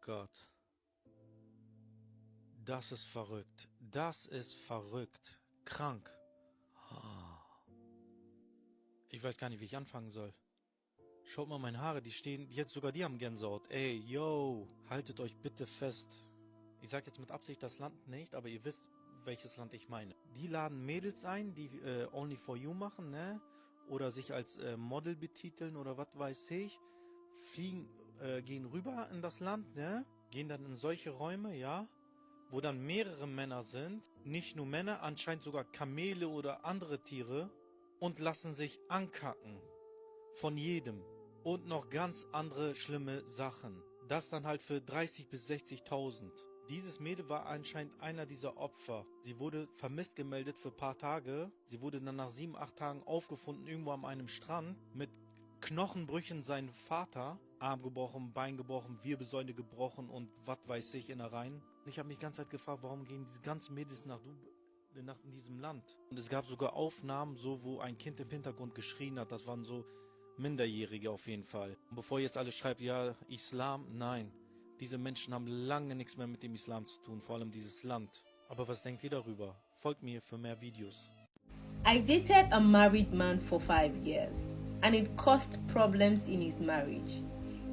Gott. Das ist verrückt. Das ist verrückt. Krank. Ich weiß gar nicht, wie ich anfangen soll. Schaut mal meine Haare, die stehen, jetzt sogar die haben Gänsehaut. Ey, yo, haltet euch bitte fest. Ich sag jetzt mit Absicht das Land nicht, aber ihr wisst, welches Land ich meine. Die laden Mädels ein, die Only for You machen, ne? Oder sich als Model betiteln oder was weiß ich. Fliegen, gehen rüber in das Land, ne? Gehen dann in solche Räume, ja? Wo dann mehrere Männer sind. Nicht nur Männer, anscheinend sogar Kamele oder andere Tiere. Und lassen sich ankacken. Von jedem. Und noch ganz andere schlimme Sachen. Das dann halt für 30.000 bis 60.000. Dieses Mädel war anscheinend einer dieser Opfer. Sie wurde vermisst gemeldet für ein paar Tage. Sie wurde dann nach 7, 8 Tagen aufgefunden, irgendwo an einem Strand. Mit Knochenbrüchen sein Vater. Arm gebrochen, Bein gebrochen, Wirbelsäule gebrochen und was weiß ich, Innereien. Ich habe mich die ganze Zeit gefragt, warum gehen diese ganzen Mädels nach in diesem Land? Und es gab sogar Aufnahmen, so wo ein Kind im Hintergrund geschrien hat. Das waren so Minderjährige auf jeden Fall. Und bevor jetzt alle schreibt, ja, Islam, nein. Diese Menschen haben lange nichts mehr mit dem Islam zu tun, vor allem dieses Land. Aber was denkt ihr darüber? Folgt mir für mehr Videos. I dated a married man for 5 years, and it caused problems in his marriage.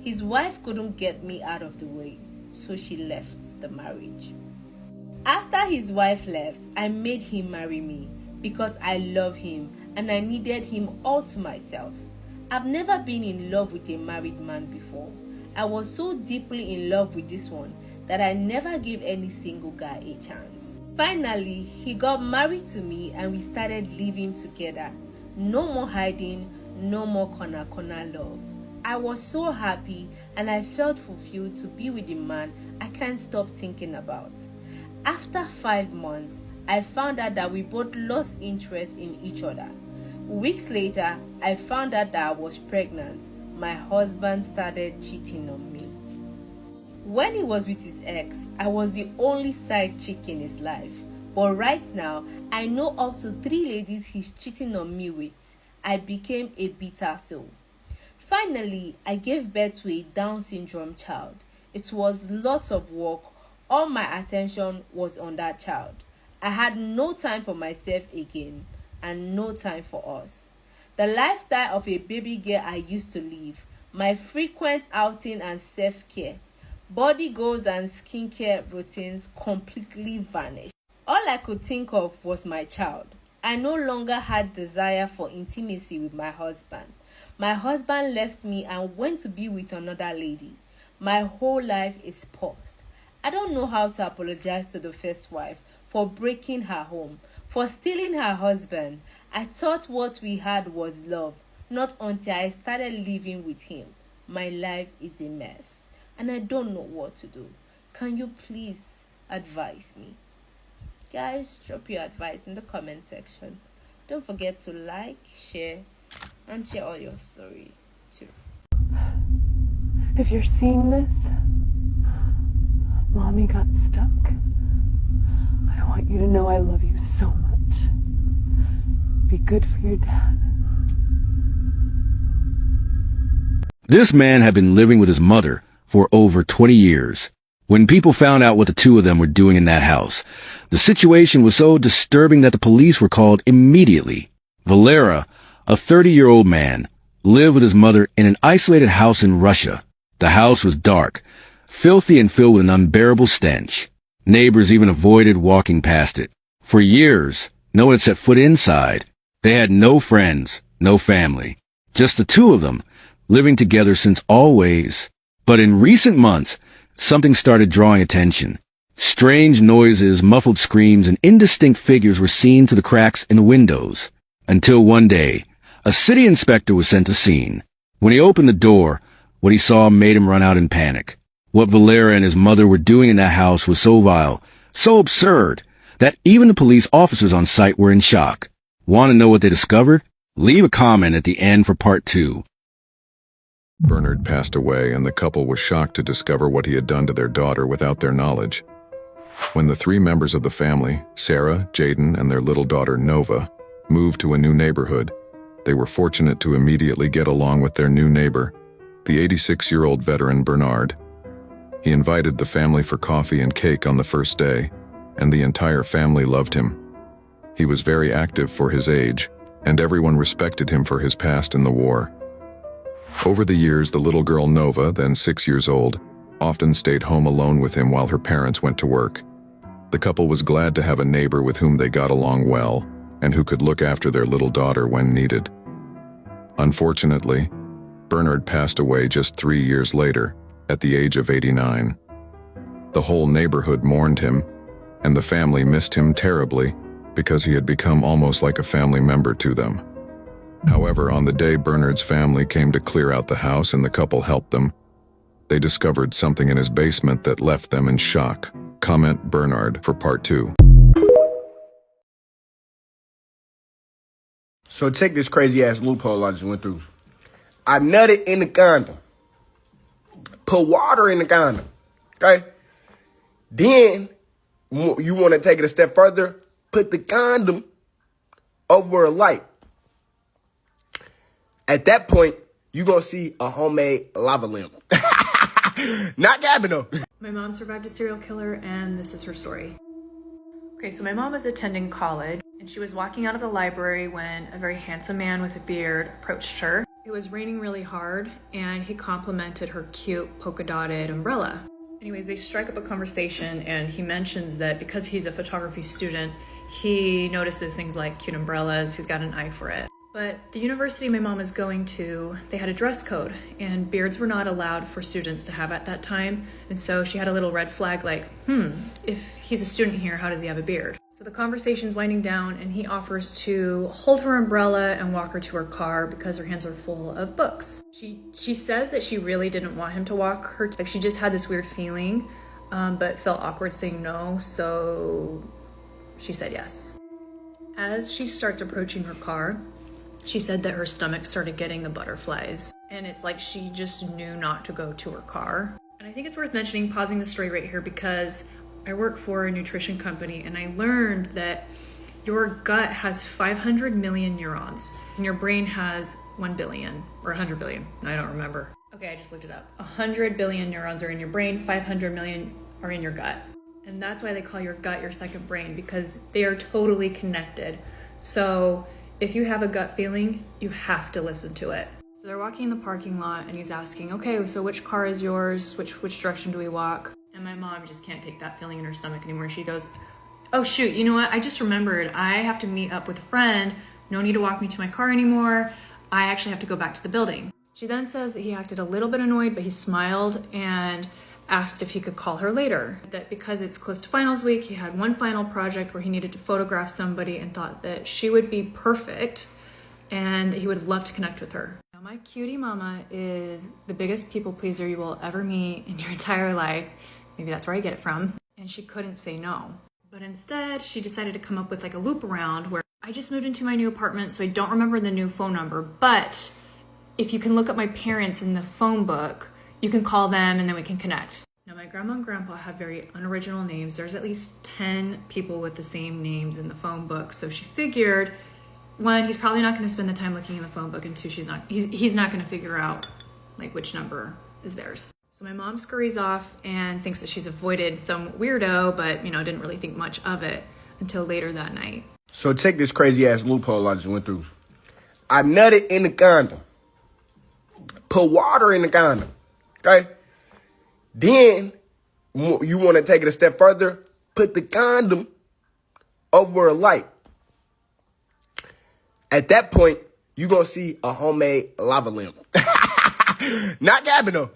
His wife couldn't get me out of the way, so she left the marriage. After his wife left, I made him marry me because I love him and I needed him all to myself. I've never been in love with a married man before. I was so deeply in love with this one that I never gave any single guy a chance. Finally, he got married to me and we started living together. No more hiding, no more corner love. I was so happy and I felt fulfilled to be with the man I can't stop thinking about. After 5 months, I found out that we both lost interest in each other. Weeks later, I found out that I was pregnant. My husband started cheating on me. When he was with his ex, I was the only side chick in his life. But right now, I know up to 3 ladies he's cheating on me with. I became a bitter soul. Finally, I gave birth to a Down syndrome child. It was lots of work. All my attention was on that child. I had no time for myself again and no time for us. The lifestyle of a baby girl I used to live, my frequent outing and self-care, body goals and skincare routines completely vanished. All I could think of was my child. I no longer had desire for intimacy with my husband. My husband left me and went to be with another lady. My whole life is paused. I don't know how to apologize to the first wife for breaking her home, for stealing her husband. I thought what we had was love, not until I started living with him. My life is a mess, and I don't know what to do. Can you please advise me? Guys, drop your advice in the comment section. Don't forget to like, share, and share all your story too. If you're seeing this, Mommy got stuck. I want you to know I love you so much. Be good for your dad. This man had been living with his mother for over 20 years. When people found out what the two of them were doing in that house, the situation was so disturbing that the police were called immediately. Valera, a 30-year-old man, lived with his mother in an isolated house in Russia. The house was dark, filthy and filled with an unbearable stench. Neighbors even avoided walking past it. For years, no one had set foot inside. They had no friends, no family. Just the two of them, living together since always. But in recent months, something started drawing attention. Strange noises, muffled screams, and indistinct figures were seen through the cracks in the windows. Until one day, a city inspector was sent to scene. When he opened the door, what he saw made him run out in panic. What Valera and his mother were doing in that house was so vile, so absurd, that even the police officers on site were in shock. Want to know what they discovered? Leave a comment at the end for part 2. Bernard passed away, and the couple was shocked to discover what he had done to their daughter without their knowledge. When the 3 members of the family, Sarah, Jaden, and their little daughter Nova, moved to a new neighborhood, they were fortunate to immediately get along with their new neighbor, the 86-year-old veteran Bernard. He invited the family for coffee and cake on the first day, and the entire family loved him. He was very active for his age, and everyone respected him for his past in the war. Over the years, the little girl Nova, then 6 years old, often stayed home alone with him while her parents went to work. The couple was glad to have a neighbor with whom they got along well, and who could look after their little daughter when needed. Unfortunately, Bernard passed away just 3 years later, at the age of 89. The whole neighborhood mourned him, and the family missed him terribly because he had become almost like a family member to them. However, on the day Bernard's family came to clear out the house and the couple helped them, they discovered something in his basement that left them in shock. Comment Bernard for part 2. So check this crazy ass loophole I just went through. I nutted in the condom. Put water in the condom. Okay? Then, you want to take it a step further, put the condom over a light. At that point, you're going to see a homemade lava lamp. Not capping though. My mom survived a serial killer, and this is her story. Okay, so my mom was attending college, and she was walking out of the library when a very handsome man with a beard approached her. It was raining really hard, and he complimented her cute polka-dotted umbrella. Anyways, they strike up a conversation, and he mentions that because he's a photography student, he notices things like cute umbrellas, he's got an eye for it. But the university my mom is going to, they had a dress code, and beards were not allowed for students to have at that time. And so she had a little red flag like, if he's a student here, how does he have a beard? So the conversation's winding down, and he offers to hold her umbrella and walk her to her car because her hands were full of books. She says that she really didn't want him to walk her, like she just had this weird feeling, but felt awkward saying no, so she said yes. As she starts approaching her car, she said that her stomach started getting the butterflies, and it's like she just knew not to go to her car. And I think it's worth mentioning, pausing the story right here, because I work for a nutrition company, and I learned that your gut has 500 million neurons, and your brain has 1 billion, or 100 billion, I don't remember. Okay, I just looked it up. 100 billion neurons are in your brain, 500 million are in your gut. And that's why they call your gut your second brain, because they are totally connected. So if you have a gut feeling, you have to listen to it. So they're walking in the parking lot, and he's asking, okay, so which car is yours? Which direction do we walk? And my mom just can't take that feeling in her stomach anymore. She goes, oh shoot, you know what? I just remembered I have to meet up with a friend. No need to walk me to my car anymore. I actually have to go back to the building. She then says that he acted a little bit annoyed, but he smiled and asked if he could call her later. That because it's close to finals week, he had one final project where he needed to photograph somebody and thought that she would be perfect and he would love to connect with her. Now, my cutie mama is the biggest people pleaser you will ever meet in your entire life. Maybe that's where I get it from. And she couldn't say no. But instead, she decided to come up with like a loop around where I just moved into my new apartment, so I don't remember the new phone number, but if you can look up my parents in the phone book, you can call them and then we can connect. Now, my grandma and grandpa have very unoriginal names. There's at least 10 people with the same names in the phone book. So she figured, one, he's probably not going to spend the time looking in the phone book, and two, he's not going to figure out like which number is theirs. So my mom scurries off and thinks that she's avoided some weirdo, but didn't really think much of it until later that night. So check this crazy ass loophole I just went through. I nutted in the condom. Put water in the condom. Okay? Then, you want to take it a step further, put the condom over a light. At that point, you're going to see a homemade lava lamp. Not capping though.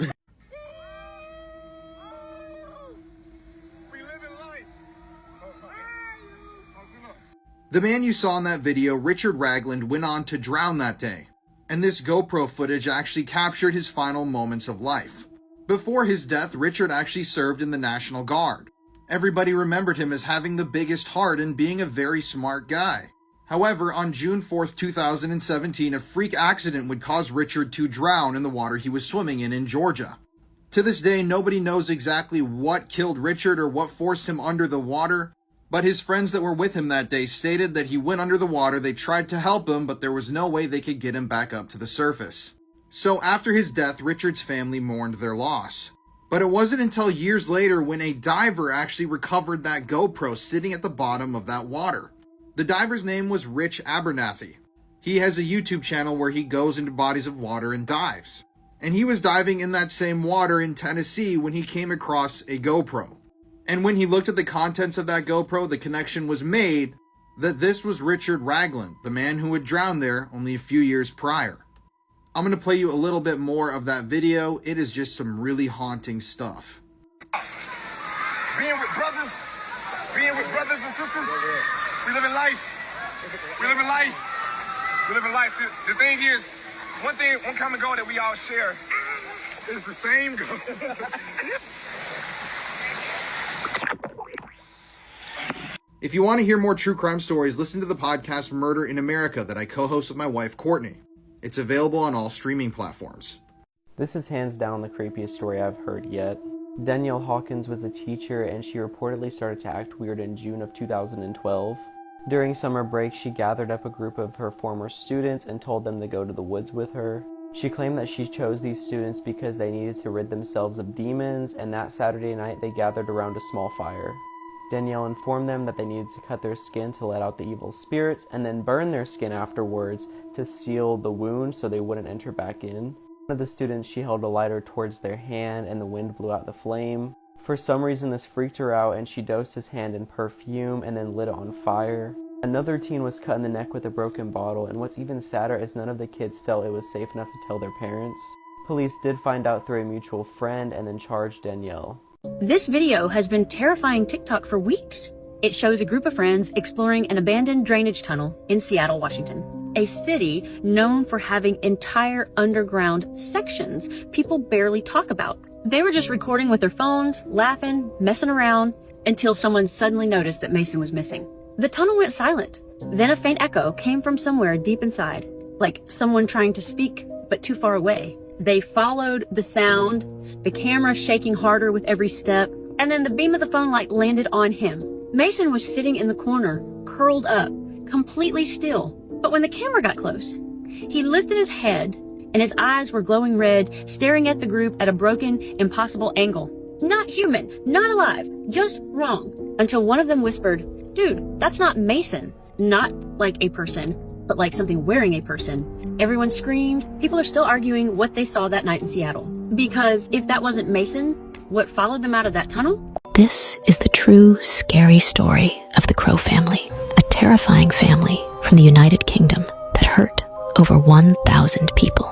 The man you saw in that video, Richard Ragland, went on to drown that day. And this GoPro footage actually captured his final moments of life. Before his death, Richard actually served in the National Guard. Everybody remembered him as having the biggest heart and being a very smart guy. However, on June 4th, 2017, a freak accident would cause Richard to drown in the water he was swimming in Georgia. To this day, nobody knows exactly what killed Richard or what forced him under the water, but his friends that were with him that day stated that he went under the water. They tried to help him, but there was no way they could get him back up to the surface. So after his death, Richard's family mourned their loss. But it wasn't until years later when a diver actually recovered that GoPro sitting at the bottom of that water. The diver's name was Rich Abernathy. He has a YouTube channel where he goes into bodies of water and dives. And he was diving in that same water in Tennessee when he came across a GoPro. And when he looked at the contents of that GoPro, the connection was made that this was Richard Ragland, the man who had drowned there only a few years prior. I'm going to play you a little bit more of that video. It is just some really haunting stuff. Being with brothers and sisters, we live in life. We live in life. We live in life. See, the thing is, one common goal that we all share is the same goal. If you want to hear more true crime stories, listen to the podcast Murder in America that I co-host with my wife, Courtney. It's available on all streaming platforms. This is hands down the creepiest story I've heard yet. Danielle Hawkins was a teacher and she reportedly started to act weird in June of 2012. During summer break, she gathered up a group of her former students and told them to go to the woods with her. She claimed that she chose these students because they needed to rid themselves of demons, and that Saturday night they gathered around a small fire. Danielle informed them that they needed to cut their skin to let out the evil spirits and then burn their skin afterwards to seal the wound so they wouldn't enter back in. One of the students, she held a lighter towards their hand and the wind blew out the flame. For some reason this freaked her out and she dosed his hand in perfume and then lit it on fire. Another teen was cut in the neck with a broken bottle, and what's even sadder is none of the kids felt it was safe enough to tell their parents. Police did find out through a mutual friend and then charged Danielle. This video has been terrifying TikTok for weeks. It shows a group of friends exploring an abandoned drainage tunnel in Seattle, Washington, a city known for having entire underground sections people barely talk about. They were just recording with their phones, laughing, messing around, until someone suddenly noticed that Mason was missing. The tunnel went silent. Then a faint echo came from somewhere deep inside, like someone trying to speak, but too far away. They followed the sound, the camera shaking harder with every step, and then the beam of the phone light landed on him. Mason was sitting in the corner, curled up, completely still. But when the camera got close, he lifted his head, and his eyes were glowing red, staring at the group at a broken, impossible angle. Not human, not alive, just wrong. Until one of them whispered, "Dude, that's not Mason." Not like a person, but like something wearing a person. Everyone screamed. People are still arguing what they saw that night in Seattle. Because if that wasn't Mason, what followed them out of that tunnel? This is the true, scary story of the Crow family, a terrifying family from the United Kingdom that hurt over 1,000 people.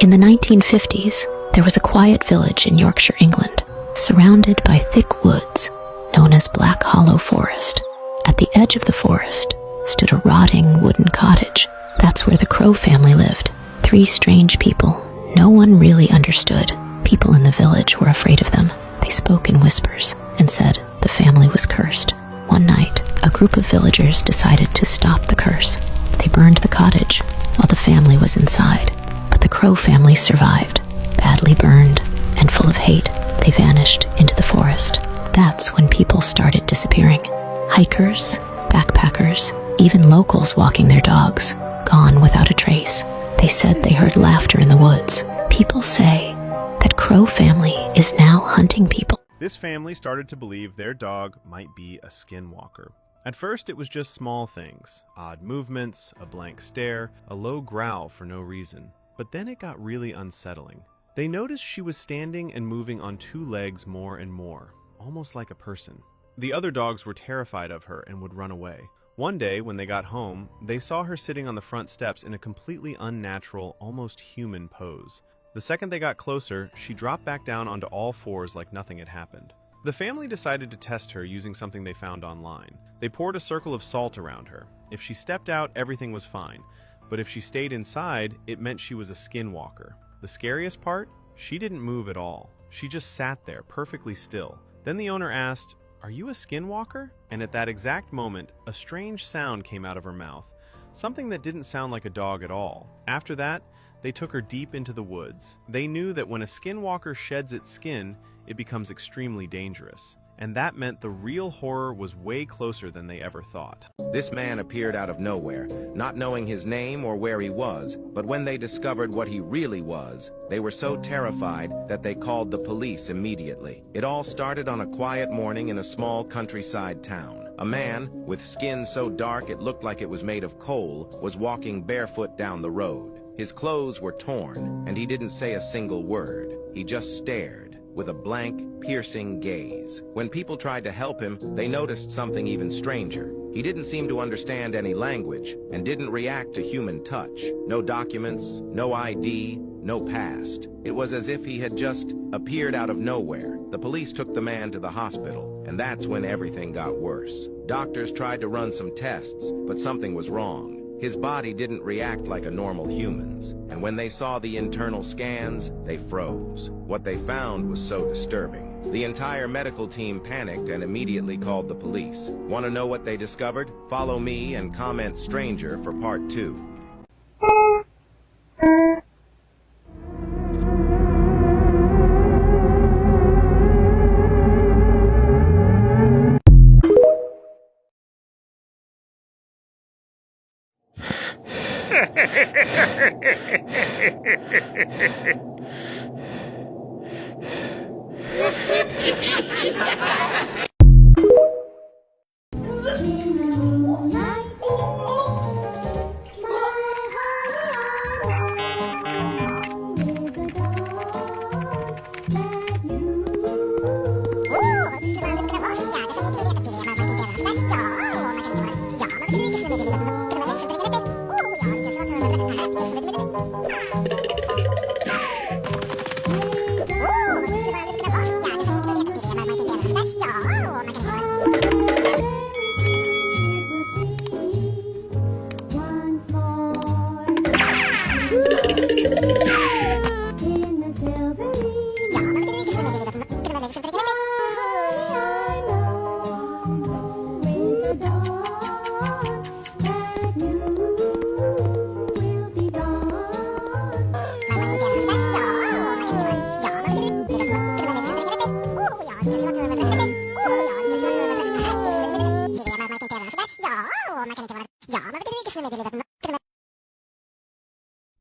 In the 1950s, there was a quiet village in Yorkshire, England, surrounded by thick woods known as Black Hollow Forest. At the edge of the forest stood a rotting wooden cottage. That's where the Crow family lived. 3 strange people no one really understood. People in the village were afraid of them. They spoke in whispers and said the family was cursed. One night, a group of villagers decided to stop the curse. They burned the cottage while the family was inside. But the Crow family survived. Badly burned and full of hate, they vanished into the forest. That's when people started disappearing. Hikers, backpackers, even locals walking their dogs, gone without a trace. They said they heard laughter in the woods. People say that Crow family is now hunting people. This family started to believe their dog might be a skinwalker. At first, it was just small things, odd movements, a blank stare, a low growl for no reason. But then it got really unsettling. They noticed she was standing and moving on 2 legs more and more, almost like a person. The other dogs were terrified of her and would run away. One day, when they got home, they saw her sitting on the front steps in a completely unnatural, almost human pose. The second they got closer, she dropped back down onto all 4s like nothing had happened. The family decided to test her using something they found online. They poured a circle of salt around her. If she stepped out, everything was fine. But if she stayed inside, it meant she was a skinwalker. The scariest part? She didn't move at all. She just sat there, perfectly still. Then the owner asked, "Are you a skinwalker?" And at that exact moment, a strange sound came out of her mouth. Something that didn't sound like a dog at all. After that, they took her deep into the woods. They knew that when a skinwalker sheds its skin, it becomes extremely dangerous. and that meant the real horror was way closer than they ever thought. This man appeared out of nowhere, not knowing his name or where he was, but when they discovered what he really was, they were so terrified that they called the police immediately. It all started on a quiet morning in a small countryside town. A man, with skin so dark it looked like it was made of coal, was walking barefoot down the road. His clothes were torn, and he didn't say a single word. He just stared, with a blank, piercing gaze. When people tried to help him, they noticed something even stranger. He didn't seem to understand any language, and didn't react to human touch. No documents, no ID, no past. It was as if he had just appeared out of nowhere. The police took the man to the hospital, and that's when everything got worse. Doctors tried to run some tests, but something was wrong. His body didn't react like a normal human's, and when they saw the internal scans, they froze. What they found was so disturbing. The entire medical team panicked and immediately called the police. Want to know what they discovered? Follow me and comment stranger for part 2.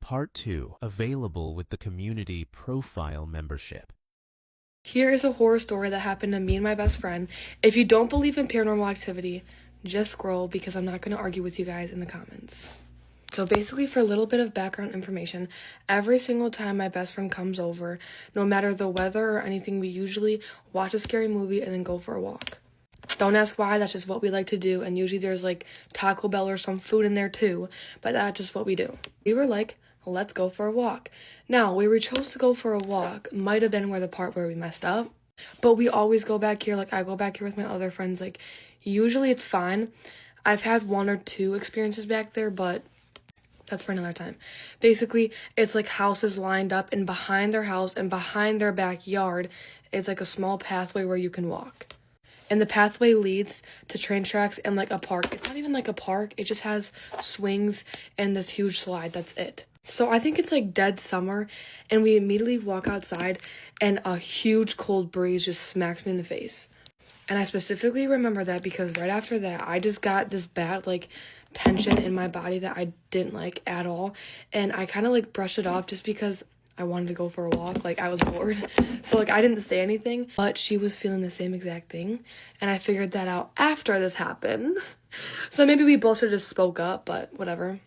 Part 2, available with the community profile membership. Here is a horror story that happened to me and my best friend. If you don't believe in paranormal activity, just scroll because I'm not going to argue with you guys in the comments. So basically, for a little bit of background information, every single time my best friend comes over, no matter the weather or anything, we usually watch a scary movie and then go for a walk. Don't ask why, that's just what we like to do, and usually there's like Taco Bell or some food in there too, but that's just what we do. We were like, let's go for a walk. Now, where we chose to go for a walk might have been where the part where we messed up, but we always go back here. Like, I go back here with my other friends. Like, usually it's fine. I've had 1 or 2 experiences back there, but that's for another time. Basically, it's like houses lined up, and behind their house and behind their backyard, it's like a small pathway where you can walk. And the pathway leads to train tracks and like a park. It's not even like a park. It just has swings and this huge slide. That's it. So I think it's like dead summer, and we immediately walk outside and a huge cold breeze just smacks me in the face. And I specifically remember that because right after that, I just got this bad like tension in my body that I didn't like at all. And I kind of like brushed it off just because I wanted to go for a walk. Like, I was bored. So like I didn't say anything, but she was feeling the same exact thing. And I figured that out after this happened. So maybe we both should have just spoke up, but whatever.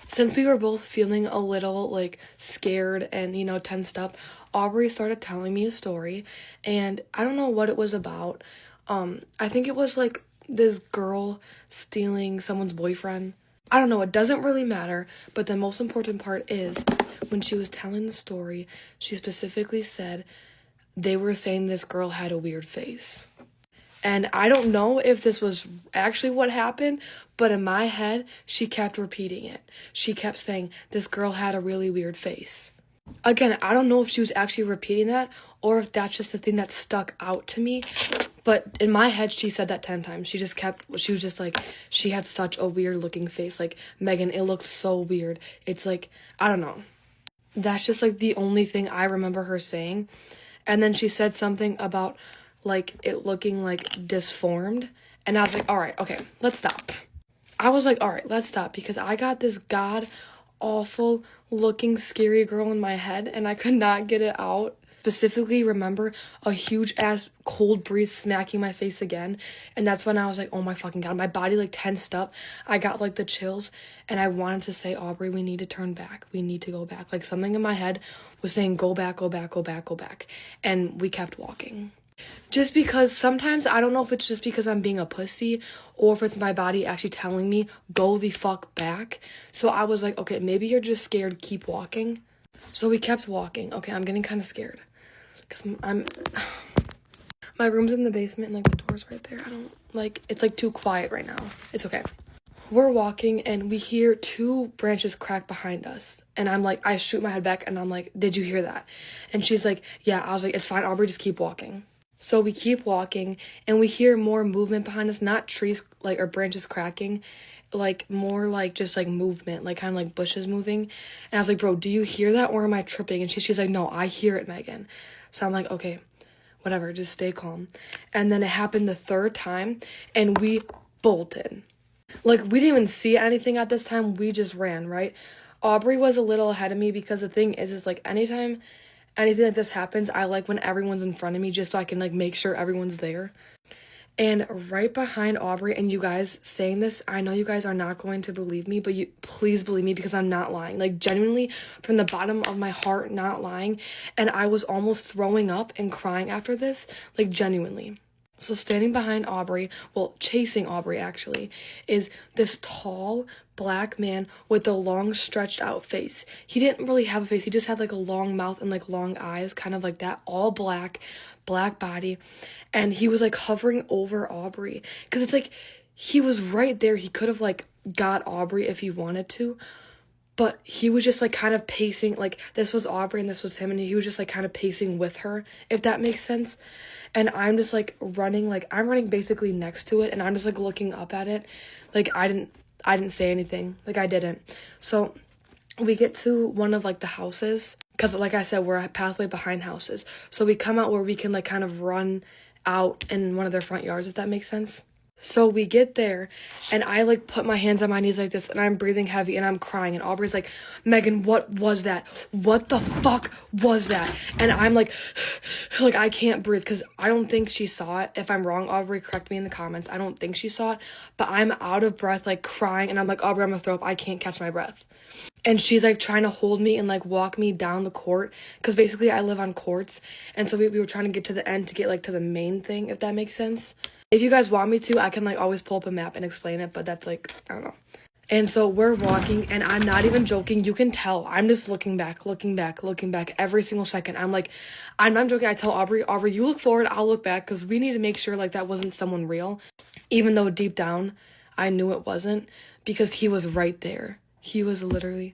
Since we were both feeling a little, like, scared and, you know, tensed up, Aubrey started telling me a story, and I don't know what it was about. I think it was, like, this girl stealing someone's boyfriend. I don't know, it doesn't really matter, but the most important part is, when she was telling the story, she specifically said they were saying this girl had a weird face. And I don't know if this was actually what happened, but in my head, she kept repeating it. She kept saying, this girl had a really weird face. Again, I don't know if she was actually repeating that or if that's just the thing that stuck out to me. But in my head, she said that 10 times. She was just like, she had such a weird looking face. Like, Megan, it looked so weird. It's like, I don't know. That's just like the only thing I remember her saying. And then she said something about like it looking like disformed. And I was like, all right, okay, let's stop. I was like, all right, let's stop, because I got this god awful looking scary girl in my head and I could not get it out. Specifically remember a huge ass cold breeze smacking my face again, and that's when I was like, oh my fucking god, my body like tensed up. I got like the chills, and I wanted to say, Aubrey, we need to turn back, we need to go back. Like something in my head was saying, go back, go back, go back, go back. And we kept walking. Just because sometimes I don't know if it's just because I'm being a pussy or if it's my body actually telling me go the fuck back. So I was like, okay, maybe you're just scared, keep walking. So we kept walking. Okay, I'm getting kind of scared because I'm my room's in the basement and like the door's right there. I don't like, it's like too quiet right now. It's okay. We're walking and we hear two branches crack behind us, and I'm like, I shoot my head back and I'm like, did you hear that? And she's like, yeah. I was like, it's fine, Aubrey, just keep walking. So we keep walking and we hear more movement behind us, not trees like or branches cracking, like more like just like movement, like kind of like bushes moving. And I was like, bro, do you hear that or am I tripping? And she's like, no, I hear it, Megan. So I'm like, okay, whatever, just stay calm. And then it happened the third time and we bolted. Like we didn't even see anything at this time, we just ran, right? Aubrey was a little ahead of me because the thing is like anytime anything like this happens, I like when everyone's in front of me just so I can like make sure everyone's there. And right behind Aubrey, and you guys saying this, I know you guys are not going to believe me, but you please believe me because I'm not lying. Like genuinely from the bottom of my heart, not lying. And I was almost throwing up and crying after this, like genuinely. So standing behind Aubrey, well, chasing Aubrey actually, is this tall black man with a long stretched out face. He didn't really have a face. He just had like a long mouth and like long eyes, kind of like that, all black body. And he was like hovering over Aubrey because it's like he was right there. He could have like got Aubrey if he wanted to, but he was just like kind of pacing, like this was Aubrey and this was him, and he was just like kind of pacing with her, if that makes sense. And I'm just like running, like I'm running basically next to it, and I'm just like looking up at it. Like I didn't say anything, like I didn't. So we get to one of like the houses, because like I said, we're a pathway behind houses. So we come out where we can like kind of run out in one of their front yards, if that makes sense. So we get there and I like put my hands on my knees like this and I'm breathing heavy and I'm crying, and Aubrey's like, Megan, what was that? What the fuck was that? And I'm like I can't breathe because I don't think she saw it. If I'm wrong, Aubrey, correct me in the comments. I don't think she saw it, but I'm out of breath, like crying, and I'm like, Aubrey, I'm gonna throw up. I can't catch my breath. And she's like trying to hold me and like walk me down the court, because basically I live on courts, and so we were trying to get to the end to get like to the main thing, if that makes sense. If you guys want me to, I can like always pull up a map and explain it, but that's like, I don't know. And so we're walking, and I'm not even joking. You can tell I'm just looking back every single second. I'm like, I'm not joking. I tell Aubrey, you look forward, I'll look back, because we need to make sure like that wasn't someone real, even though deep down I knew it wasn't, because he was right there. He was literally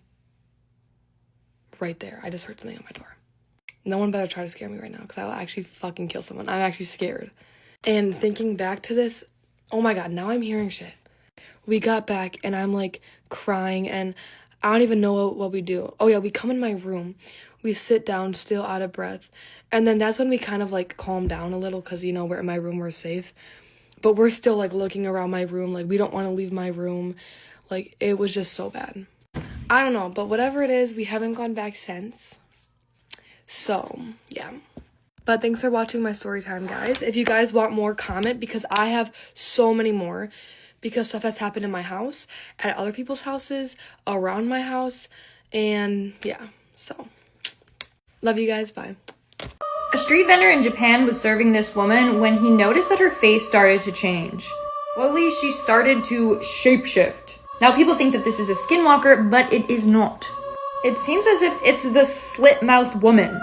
right there. I just heard something on my door. No one better try to scare me right now, because I will actually fucking kill someone. I'm actually scared. And thinking back to this, oh my god, now I'm hearing shit. We got back and I'm like crying, and I don't even know what we do. Oh yeah, we come in my room. We sit down, still out of breath. And then that's when we kind of like calm down a little, because you know, we're in my room, we're safe. But we're still like looking around my room, like we don't want to leave my room. Like it was just so bad. I don't know, but whatever it is, we haven't gone back since. So yeah. But thanks for watching my story time, guys. If you guys want more, comment, because I have so many more, because stuff has happened in my house, at other people's houses, around my house, and yeah, so love you guys, bye. A street vendor in Japan was serving this woman when he noticed that her face started to change. Slowly, she started to shapeshift. Now, people think that this is a skinwalker, but it is not. It seems as if it's the slit-mouthed woman,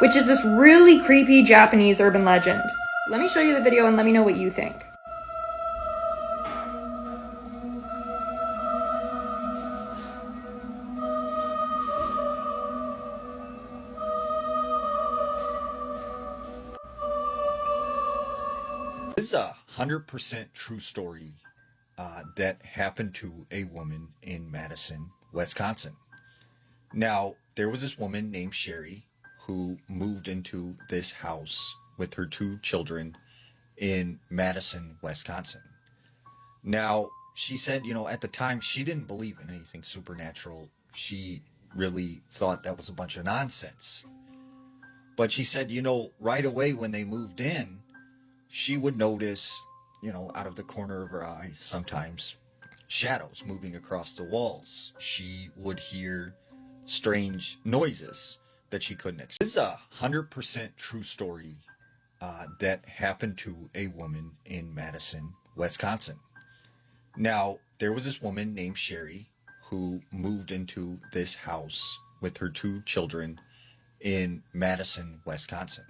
which is this really creepy Japanese urban legend. Let me show you the video and let me know what you think. This is a 100% true story that happened to a woman in Madison, Wisconsin. Now, there was this woman named Sherry who moved into this house with her 2 children in Madison, Wisconsin. Now, she said, at the time she didn't believe in anything supernatural. She really thought that was a bunch of nonsense. But she said, right away when they moved in, she would notice, out of the corner of her eye, sometimes shadows moving across the walls. She would hear strange noises that she couldn't explain. This is 100% true story that happened to a woman in Madison, Wisconsin. Now, there was this woman named Sherry who moved into this house with her 2 children in Madison, Wisconsin.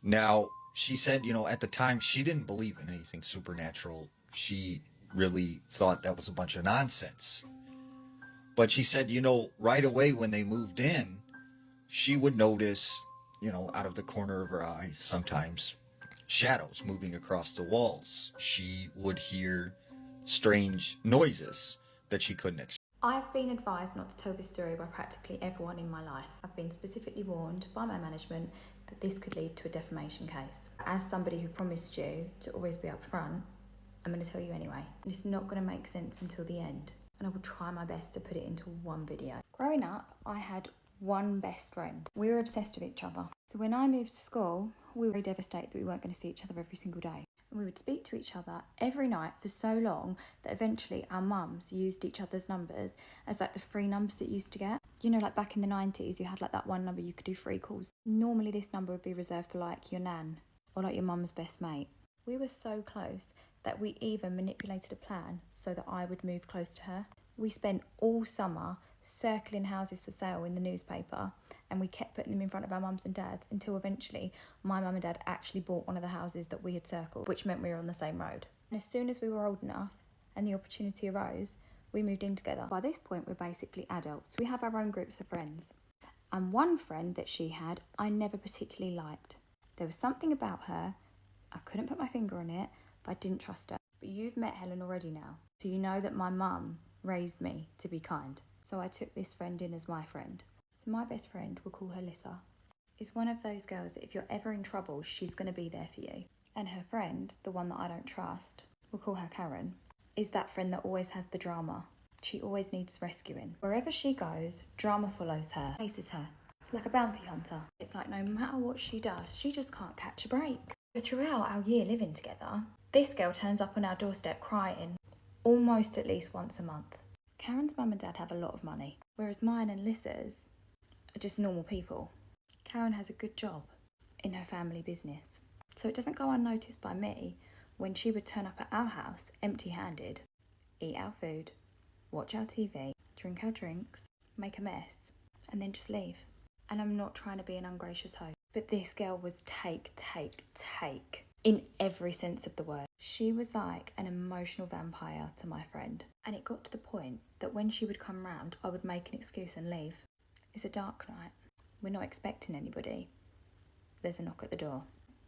Now, she said, at the time she didn't believe in anything supernatural. She really thought that was a bunch of nonsense. But she said, right away when they moved in, she would notice, out of the corner of her eye, sometimes shadows moving across the walls. She would hear strange noises that she couldn't explain. I've been advised not to tell this story by practically everyone in my life. I've been specifically warned by my management that this could lead to a defamation case. As somebody who promised you to always be upfront, I'm going to tell you anyway. And it's not going to make sense until the end. And I will try my best to put it into one video. Growing up, I had one best friend. We were obsessed with each other. So when I moved to school, we were very devastated that we weren't going to see each other every single day. And we would speak to each other every night for so long that eventually our mums used each other's numbers as like the free numbers that you used to get. Like back in the 90s, you had like that one number you could do free calls. Normally this number would be reserved for like your nan or like your mum's best mate. We were so close that we even manipulated a plan so that I would move close to her. We spent all summer circling houses for sale in the newspaper, and we kept putting them in front of our mums and dads until eventually my mum and dad actually bought one of the houses that we had circled, which meant we were on the same road. And as soon as we were old enough and the opportunity arose, we moved in together. By this point, we're basically adults. We have our own groups of friends. And one friend that she had, I never particularly liked. There was something about her, I couldn't put my finger on it, but I didn't trust her. But you've met Helen already now, so you know that my mum raised me to be kind. So I took this friend in as my friend. So my best friend, we'll call her Lissa, is one of those girls that if you're ever in trouble, she's going to be there for you. And her friend, the one that I don't trust, we'll call her Karen, is that friend that always has the drama. She always needs rescuing. Wherever she goes, drama follows her, chases her, like a bounty hunter. It's like no matter what she does, she just can't catch a break. But throughout our year living together, this girl turns up on our doorstep crying almost at least once a month. Karen's mum and dad have a lot of money, whereas mine and Lissa's are just normal people. Karen has a good job in her family business, so it doesn't go unnoticed by me when she would turn up at our house empty-handed, eat our food, watch our TV, drink our drinks, make a mess, and then just leave. And I'm not trying to be an ungracious host, but this girl was take in every sense of the word. She was like an emotional vampire to my friend. And it got to the point that when she would come round, I would make an excuse and leave. It's a dark night. We're not expecting anybody. There's a knock at the door.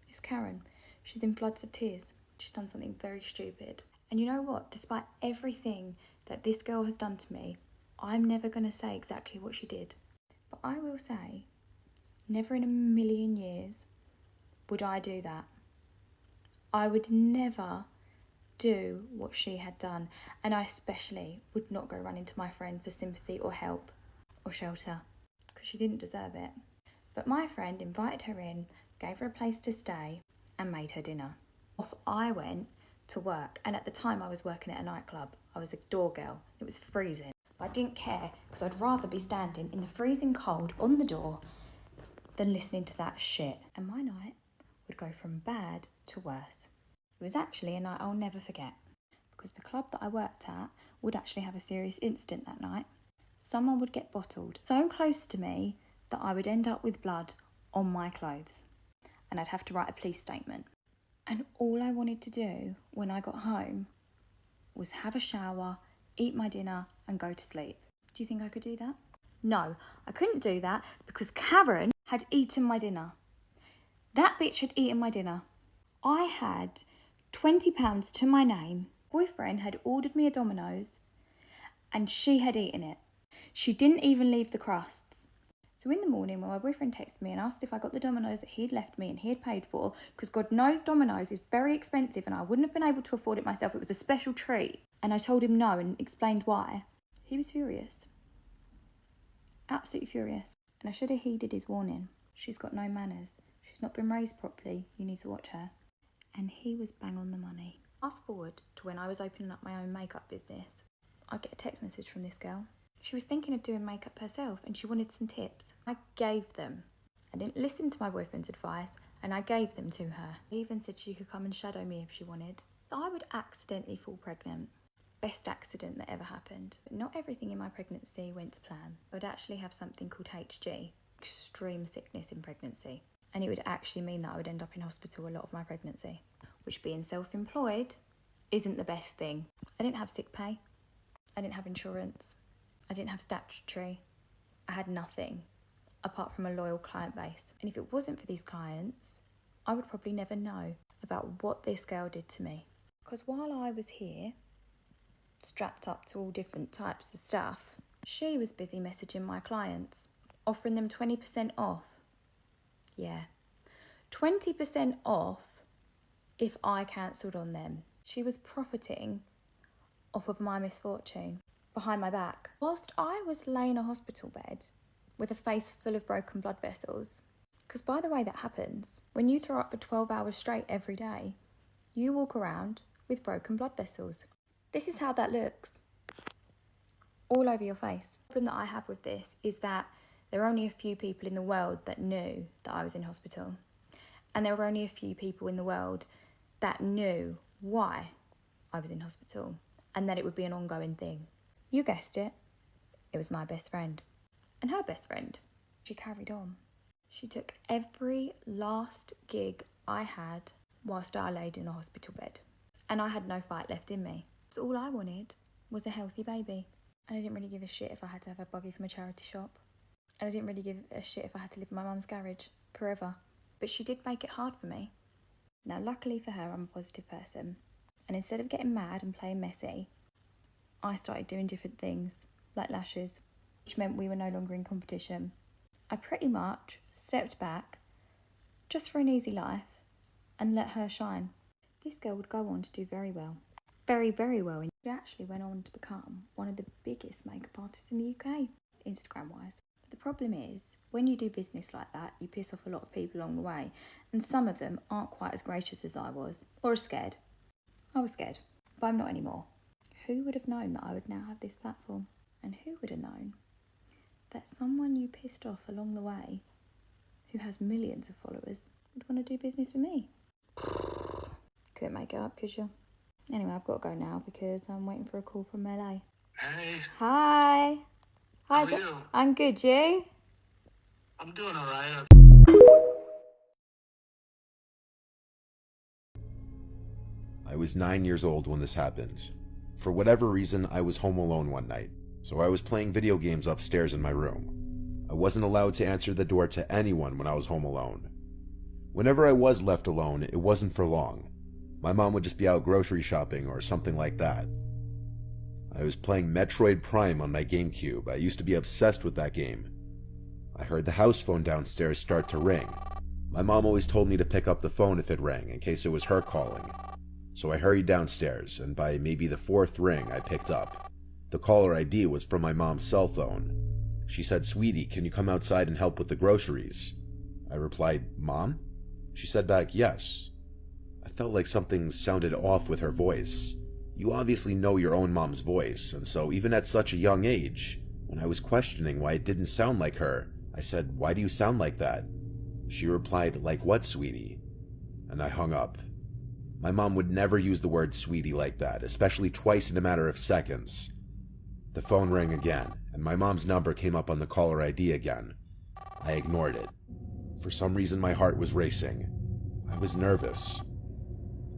It's Karen. She's in floods of tears. She's done something very stupid. And you know what? Despite everything that this girl has done to me, I'm never going to say exactly what she did. But I will say, never in a million years would I do that. I would never do what she had done, and I especially would not go running to my friend for sympathy or help or shelter, because she didn't deserve it. But my friend invited her in, gave her a place to stay, and made her dinner. Off I went to work, and at the time I was working at a nightclub. I was a door girl. It was freezing, but I didn't care, because I'd rather be standing in the freezing cold on the door than listening to that shit. And my night would go from bad to worse. It was actually a night I'll never forget, because the club that I worked at would actually have a serious incident that night. Someone would get bottled so close to me that I would end up with blood on my clothes, and I'd have to write a police statement. And all I wanted to do when I got home was have a shower, eat my dinner, and go to sleep. Do you think I could do that? No, I couldn't do that because Karen had eaten my dinner. That bitch had eaten my dinner. I had £20 to my name. Boyfriend had ordered me a Domino's and she had eaten it. She didn't even leave the crusts. So in the morning, when my boyfriend texted me and asked if I got the Domino's that he'd left me and he had paid for, because God knows Domino's is very expensive and I wouldn't have been able to afford it myself, it was a special treat, and I told him no and explained why, he was furious. Absolutely furious. And I should have heeded his warning. She's got no manners. She's not been raised properly. You need to watch her. And he was bang on the money. Fast forward to when I was opening up my own makeup business. I get a text message from this girl. She was thinking of doing makeup herself and she wanted some tips. I gave them. I didn't listen to my boyfriend's advice and I gave them to her. He even said she could come and shadow me if she wanted. I would accidentally fall pregnant. Best accident that ever happened. But not everything in my pregnancy went to plan. I would actually have something called HG, extreme sickness in pregnancy. And it would actually mean that I would end up in hospital a lot of my pregnancy. Which, being self-employed, isn't the best thing. I didn't have sick pay. I didn't have insurance. I didn't have statutory. I had nothing apart from a loyal client base. And if it wasn't for these clients, I would probably never know about what this girl did to me. Because while I was here, strapped up to all different types of stuff, she was busy messaging my clients, offering them 20% off. Yeah, 20% off if I cancelled on them. She was profiting off of my misfortune behind my back. Whilst I was laying in a hospital bed with a face full of broken blood vessels, because by the way that happens, when you throw up for 12 hours straight every day, you walk around with broken blood vessels. This is how that looks. All over your face. The problem that I have with this is that there are only a few people in the world that knew that I was in hospital. And there were only a few people in the world that knew why I was in hospital and that it would be an ongoing thing. You guessed it. It was my best friend. And her best friend. She carried on. She took every last gig I had whilst I laid in a hospital bed. And I had no fight left in me. So all I wanted was a healthy baby. And I didn't really give a shit if I had to have a buggy from a charity shop. And I didn't really give a shit if I had to live in my mum's garage forever. But she did make it hard for me. Now, luckily for her, I'm a positive person. And instead of getting mad and playing messy, I started doing different things, like lashes, which meant we were no longer in competition. I pretty much stepped back, just for an easy life, and let her shine. This girl would go on to do very well. Very, very well. And she actually went on to become one of the biggest makeup artists in the UK, Instagram-wise. But the problem is, when you do business like that, you piss off a lot of people along the way, and some of them aren't quite as gracious as I was, or as scared. I was scared, but I'm not anymore. Who would have known that I would now have this platform? And who would have known that someone you pissed off along the way, who has millions of followers, would want to do business with me? Couldn't make it up, could you? Anyway, I've got to go now because I'm waiting for a call from LA. Hey. Hi. How are you? I'm good, you? I'm doing all right. I was 9 years old when this happened. For whatever reason, I was home alone one night, so I was playing video games upstairs in my room. I wasn't allowed to answer the door to anyone when I was home alone. Whenever I was left alone, it wasn't for long. My mom would just be out grocery shopping or something like that. I was playing Metroid Prime on my GameCube. I used to be obsessed with that game. I heard the house phone downstairs start to ring. My mom always told me to pick up the phone if it rang, in case it was her calling. So I hurried downstairs, and by maybe the fourth ring, I picked up. The caller ID was from my mom's cell phone. She said, "Sweetie, can you come outside and help with the groceries?" I replied, "Mom?" She said back, "Yes." I felt like something sounded off with her voice. You obviously know your own mom's voice, and so even at such a young age, when I was questioning why it didn't sound like her, I said, "Why do you sound like that?" She replied, "Like what, sweetie?" And I hung up. My mom would never use the word sweetie like that, especially twice in a matter of seconds. The phone rang again, and my mom's number came up on the caller ID again. I ignored it. For some reason, my heart was racing. I was nervous.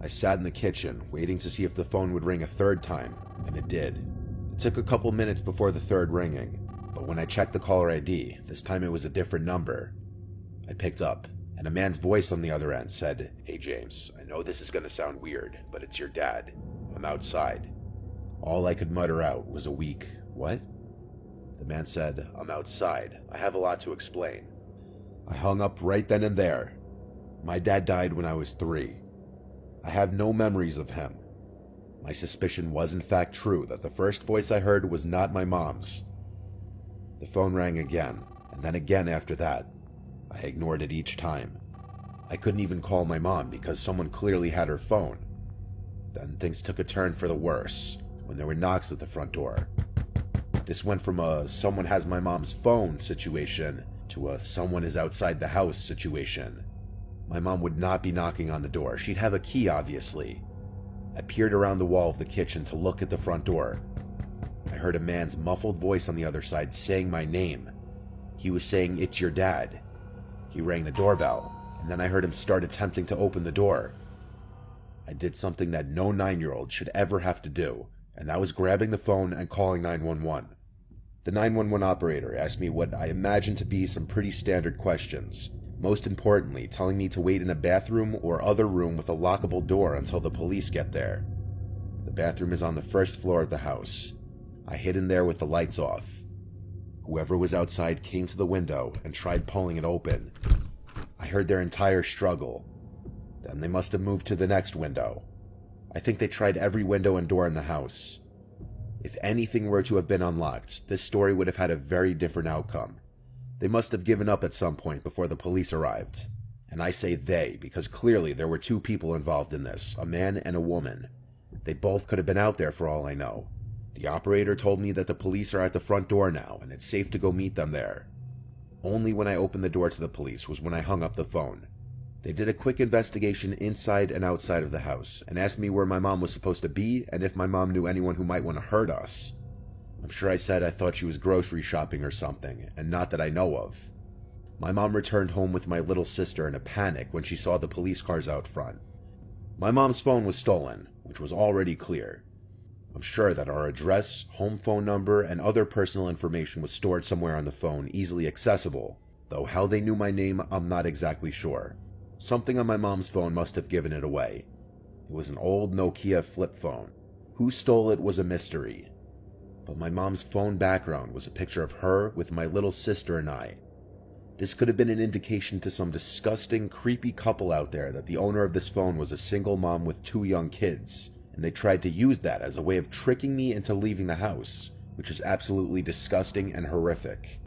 I sat in the kitchen, waiting to see if the phone would ring a third time, and it did. It took a couple minutes before the third ringing, but when I checked the caller ID, this time it was a different number. I picked up, and a man's voice on the other end said, "Hey James, I know this is gonna sound weird, but it's your dad. I'm outside." All I could mutter out was a weak, "What?" The man said, "I'm outside. I have a lot to explain." I hung up right then and there. My dad died when I was 3. I have no memories of him. My suspicion was in fact true, that the first voice I heard was not my mom's. The phone rang again, and then again after that. I ignored it each time. I couldn't even call my mom because someone clearly had her phone. Then things took a turn for the worse when there were knocks at the front door. This went from a "someone has my mom's phone" situation to a "someone is outside the house" situation. My mom would not be knocking on the door. She'd have a key, obviously. I peered around the wall of the kitchen to look at the front door. I heard a man's muffled voice on the other side saying my name. He was saying, "It's your dad." He rang the doorbell, and then I heard him start attempting to open the door. I did something that no 9-year-old should ever have to do, and that was grabbing the phone and calling 911. The 911 operator asked me what I imagined to be some pretty standard questions, most importantly telling me to wait in a bathroom or other room with a lockable door until the police get there. The bathroom is on the first floor of the house. I hid in there with the lights off. Whoever was outside came to the window and tried pulling it open. I heard their entire struggle. Then they must have moved to the next window. I think they tried every window and door in the house. If anything were to have been unlocked, this story would have had a very different outcome. They must have given up at some point before the police arrived. And I say they because clearly there were 2 people involved in this, a man and a woman. They both could have been out there for all I know. The operator told me that the police are at the front door now and it's safe to go meet them there. Only when I opened the door to the police was when I hung up the phone. They did a quick investigation inside and outside of the house and asked me where my mom was supposed to be and if my mom knew anyone who might want to hurt us. I'm sure I said I thought she was grocery shopping or something, and not that I know of. My mom returned home with my little sister in a panic when she saw the police cars out front. My mom's phone was stolen, which was already clear. I'm sure that our address, home phone number, and other personal information was stored somewhere on the phone, easily accessible, though how they knew my name, I'm not exactly sure. Something on my mom's phone must have given it away. It was an old Nokia flip phone. Who stole it was a mystery. But my mom's phone background was a picture of her with my little sister and I. This could have been an indication to some disgusting, creepy couple out there that the owner of this phone was a single mom with 2 young kids, and they tried to use that as a way of tricking me into leaving the house, which is absolutely disgusting and horrific.